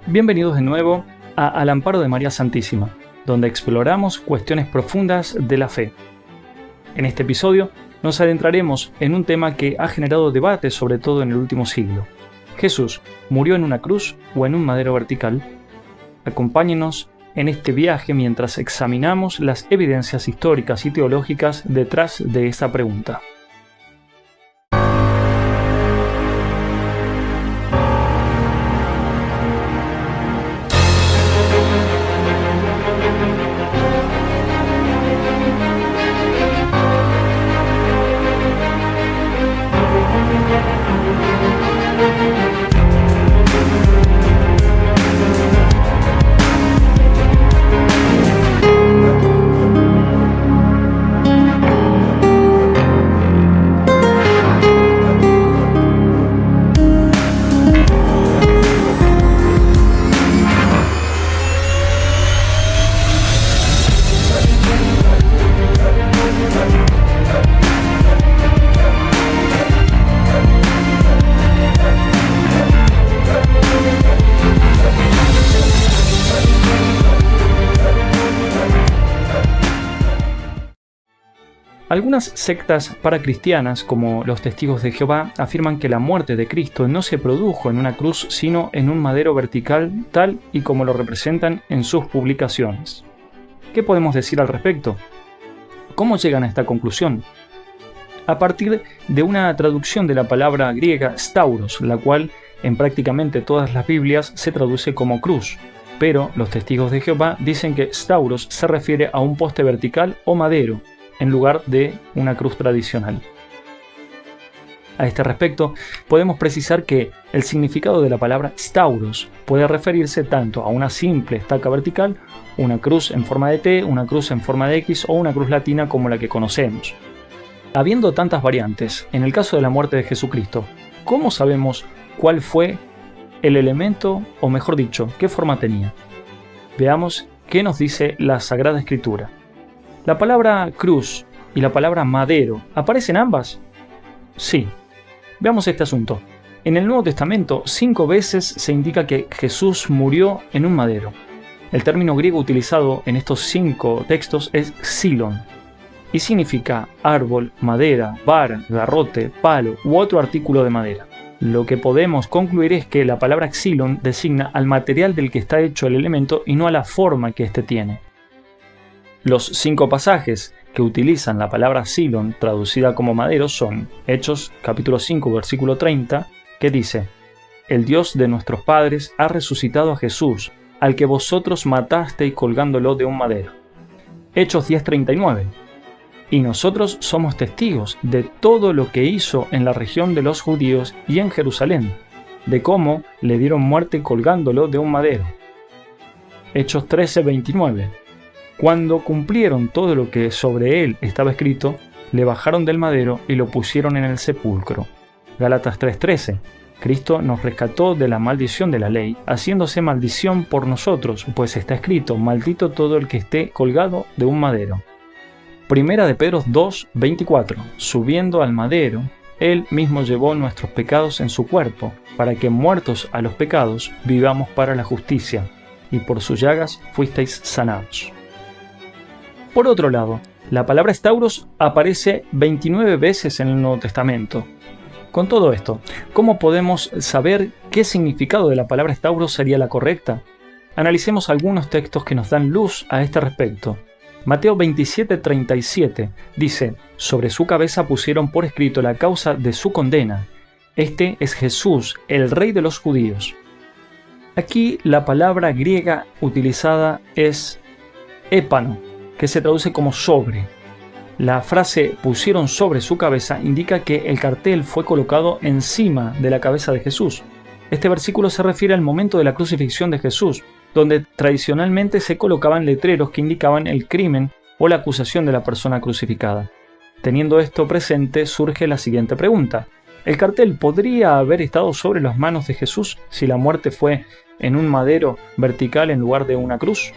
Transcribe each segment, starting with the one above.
Bienvenidos de nuevo a Al Amparo de María Santísima, donde exploramos cuestiones profundas de la fe. En este episodio nos adentraremos en un tema que ha generado debate sobre todo en el último siglo. ¿Jesús murió en una cruz o en un madero vertical? Acompáñenos en este viaje mientras examinamos las evidencias históricas y teológicas detrás de esta pregunta. Algunas sectas paracristianas, como los Testigos de Jehová, afirman que la muerte de Cristo no se produjo en una cruz, sino en un madero vertical, tal y como lo representan en sus publicaciones. ¿Qué podemos decir al respecto? ¿Cómo llegan a esta conclusión? A partir de una traducción de la palabra griega stauros, la cual en prácticamente todas las Biblias se traduce como cruz, pero los Testigos de Jehová dicen que stauros se refiere a un poste vertical o madero, en lugar de una cruz tradicional. A este respecto, podemos precisar que el significado de la palabra stauros puede referirse tanto a una simple estaca vertical, una cruz en forma de T, una cruz en forma de X o una cruz latina como la que conocemos. Habiendo tantas variantes, en el caso de la muerte de Jesucristo, ¿cómo sabemos cuál fue el elemento, o mejor dicho, qué forma tenía? Veamos qué nos dice la Sagrada Escritura. ¿La palabra cruz y la palabra madero aparecen ambas? Sí. Veamos este asunto. En el Nuevo Testamento, 5 veces se indica que Jesús murió en un madero. El término griego utilizado en estos 5 textos es xilon, y significa árbol, madera, vara, garrote, palo u otro artículo de madera. Lo que podemos concluir es que la palabra xilon designa al material del que está hecho el elemento y no a la forma que éste tiene. Los 5 pasajes que utilizan la palabra xilon, traducida como madero, son Hechos capítulo 5, versículo 30, que dice: El Dios de nuestros padres ha resucitado a Jesús, al que vosotros matasteis colgándolo de un madero. Hechos 10:39. Y nosotros somos testigos de todo lo que hizo en la región de los judíos y en Jerusalén, de cómo le dieron muerte colgándolo de un madero. Hechos 13:29. Cuando cumplieron todo lo que sobre él estaba escrito, le bajaron del madero y lo pusieron en el sepulcro. Gálatas 3:13. Cristo nos rescató de la maldición de la ley, haciéndose maldición por nosotros, pues está escrito: maldito todo el que esté colgado de un madero. Primera de Pedro 2:24. Subiendo al madero, él mismo llevó nuestros pecados en su cuerpo, para que muertos a los pecados vivamos para la justicia, y por sus llagas fuisteis sanados. Por otro lado, la palabra stauros aparece 29 veces en el Nuevo Testamento. Con todo esto, ¿cómo podemos saber qué significado de la palabra stauros sería la correcta? Analicemos algunos textos que nos dan luz a este respecto. Mateo 27:37 dice: Sobre su cabeza pusieron por escrito la causa de su condena. Este es Jesús, el Rey de los judíos. Aquí la palabra griega utilizada es épano, que se traduce como sobre. La frase pusieron sobre su cabeza indica que el cartel fue colocado encima de la cabeza de Jesús. Este versículo se refiere al momento de la crucifixión de Jesús, donde tradicionalmente se colocaban letreros que indicaban el crimen o la acusación de la persona crucificada. Teniendo esto presente, surge la siguiente pregunta: ¿el cartel podría haber estado sobre las manos de Jesús si la muerte fue en un madero vertical en lugar de una cruz?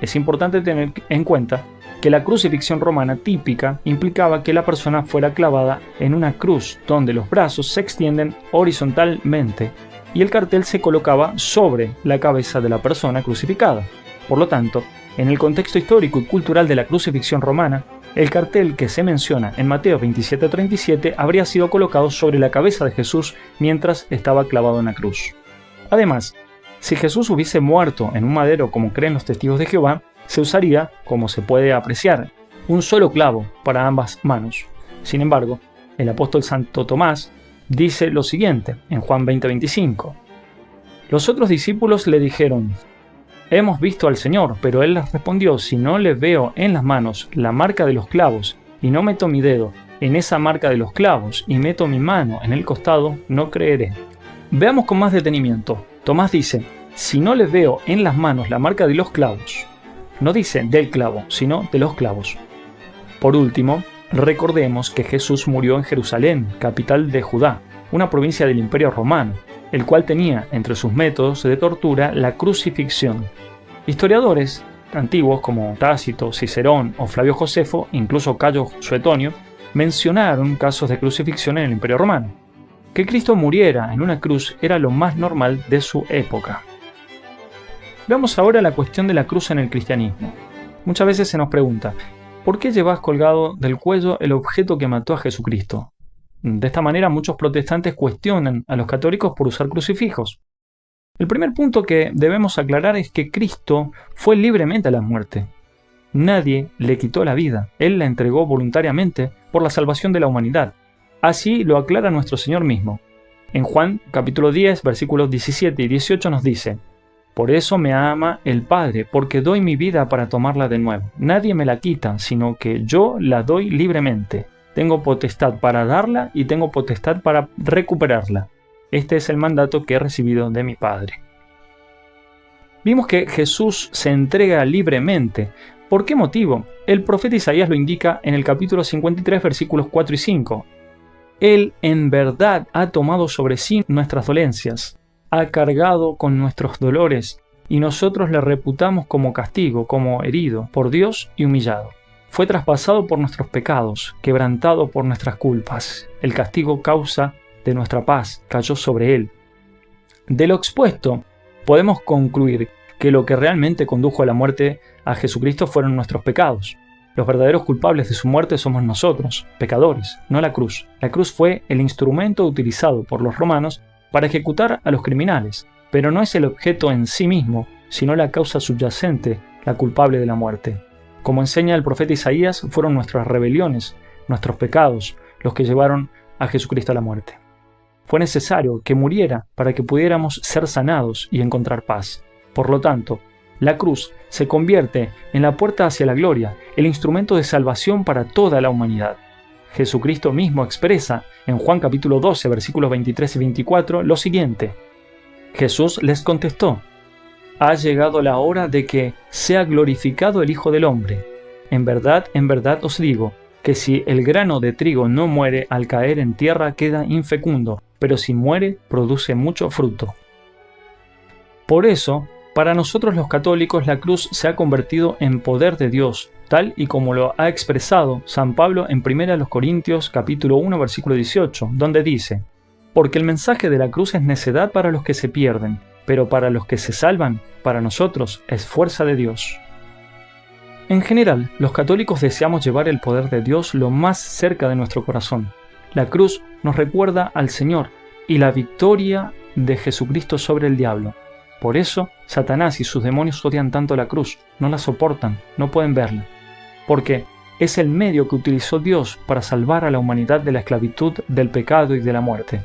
Es importante tener en cuenta que la crucifixión romana típica implicaba que la persona fuera clavada en una cruz donde los brazos se extienden horizontalmente y el cartel se colocaba sobre la cabeza de la persona crucificada. Por lo tanto, en el contexto histórico y cultural de la crucifixión romana, el cartel que se menciona en Mateo 27:37 habría sido colocado sobre la cabeza de Jesús mientras estaba clavado en la cruz. Además, si Jesús hubiese muerto en un madero como creen los testigos de Jehová, se usaría, como se puede apreciar, un solo clavo para ambas manos. Sin embargo, el apóstol Santo Tomás dice lo siguiente en Juan 20:25. Los otros discípulos le dijeron: «Hemos visto al Señor», pero él les respondió: «Si no le veo en las manos la marca de los clavos, y no meto mi dedo en esa marca de los clavos, y meto mi mano en el costado, no creeré». Veamos con más detenimiento. Tomás dice: «Si no le veo en las manos la marca de los clavos». No dice del clavo, sino de los clavos. Por último, recordemos que Jesús murió en Jerusalén, capital de Judá, una provincia del Imperio Romano, el cual tenía entre sus métodos de tortura la crucifixión. Historiadores antiguos como Tácito, Cicerón o Flavio Josefo, incluso Cayo Suetonio, mencionaron casos de crucifixión en el Imperio Romano. Que Cristo muriera en una cruz era lo más normal de su época. Veamos ahora la cuestión de la cruz en el cristianismo. Muchas veces se nos pregunta: ¿por qué llevas colgado del cuello el objeto que mató a Jesucristo? De esta manera muchos protestantes cuestionan a los católicos por usar crucifijos. El primer punto que debemos aclarar es que Cristo fue libremente a la muerte. Nadie le quitó la vida, Él la entregó voluntariamente por la salvación de la humanidad. Así lo aclara nuestro Señor mismo. En Juan capítulo 10, versículos 17 y 18 nos dice: «Por eso me ama el Padre, porque doy mi vida para tomarla de nuevo. Nadie me la quita, sino que yo la doy libremente. Tengo potestad para darla y tengo potestad para recuperarla. Este es el mandato que he recibido de mi Padre». Vimos que Jesús se entrega libremente. ¿Por qué motivo? El profeta Isaías lo indica en el capítulo 53, versículos 4 y 5. Él en verdad ha tomado sobre sí nuestras dolencias, ha cargado con nuestros dolores, y nosotros le reputamos como castigo, como herido por Dios y humillado. Fue traspasado por nuestros pecados, quebrantado por nuestras culpas. El castigo causa de nuestra paz cayó sobre él. De lo expuesto, podemos concluir que lo que realmente condujo a la muerte a Jesucristo fueron nuestros pecados. Los verdaderos culpables de su muerte somos nosotros, pecadores, no la cruz. La cruz fue el instrumento utilizado por los romanos para ejecutar a los criminales, pero no es el objeto en sí mismo, sino la causa subyacente, la culpable de la muerte. Como enseña el profeta Isaías, fueron nuestras rebeliones, nuestros pecados, los que llevaron a Jesucristo a la muerte. Fue necesario que muriera para que pudiéramos ser sanados y encontrar paz. Por lo tanto, la cruz se convierte en la puerta hacia la gloria, el instrumento de salvación para toda la humanidad. Jesucristo mismo expresa en Juan capítulo 12, versículos 23 y 24 lo siguiente: Jesús les contestó: «Ha llegado la hora de que sea glorificado el Hijo del Hombre. En verdad os digo, que si el grano de trigo no muere al caer en tierra queda infecundo, pero si muere produce mucho fruto». Por eso, para nosotros los católicos la cruz se ha convertido en poder de Dios, tal y como lo ha expresado San Pablo en 1 Corintios capítulo 1 versículo 18, donde dice: «Porque el mensaje de la cruz es necedad para los que se pierden, pero para los que se salvan, para nosotros es fuerza de Dios». En general, los católicos deseamos llevar el poder de Dios lo más cerca de nuestro corazón. La cruz nos recuerda al Señor y la victoria de Jesucristo sobre el diablo. Por eso, Satanás y sus demonios odian tanto la cruz, no la soportan, no pueden verla. Porque es el medio que utilizó Dios para salvar a la humanidad de la esclavitud, del pecado y de la muerte.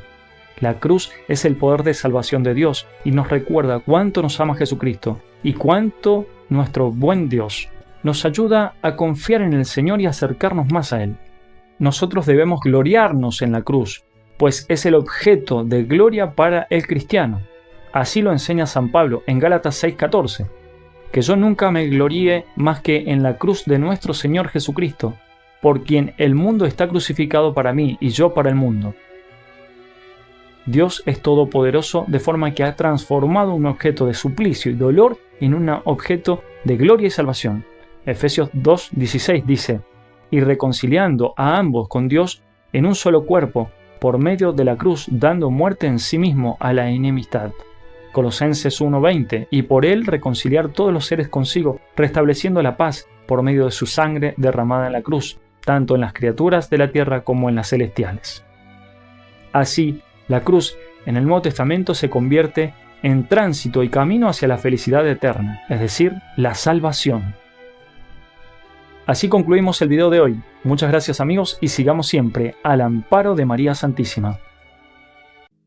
La cruz es el poder de salvación de Dios y nos recuerda cuánto nos ama Jesucristo y cuánto nuestro buen Dios nos ayuda a confiar en el Señor y acercarnos más a Él. Nosotros debemos gloriarnos en la cruz, pues es el objeto de gloria para el cristiano. Así lo enseña San Pablo en Gálatas 6:14, que yo nunca me gloríe más que en la cruz de nuestro Señor Jesucristo, por quien el mundo está crucificado para mí y yo para el mundo. Dios es todopoderoso, de forma que ha transformado un objeto de suplicio y dolor en un objeto de gloria y salvación. Efesios 2:16 dice: «Y reconciliando a ambos con Dios en un solo cuerpo, por medio de la cruz, dando muerte en sí mismo a la enemistad. Colosenses 1:20, y por él reconciliar todos los seres consigo, restableciendo la paz por medio de su sangre derramada en la cruz, tanto en las criaturas de la tierra como en las celestiales. Así, la cruz en el Nuevo Testamento se convierte en tránsito y camino hacia la felicidad eterna, es decir, la salvación. Así concluimos el video de hoy. Muchas gracias amigos y sigamos siempre al amparo de María Santísima.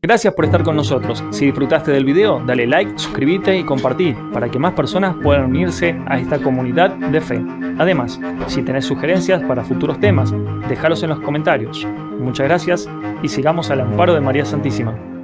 Gracias por estar con nosotros. Si disfrutaste del video, dale like, suscríbete y compartí para que más personas puedan unirse a esta comunidad de fe. Además, si tenés sugerencias para futuros temas, déjalos en los comentarios. Muchas gracias y sigamos al amparo de María Santísima.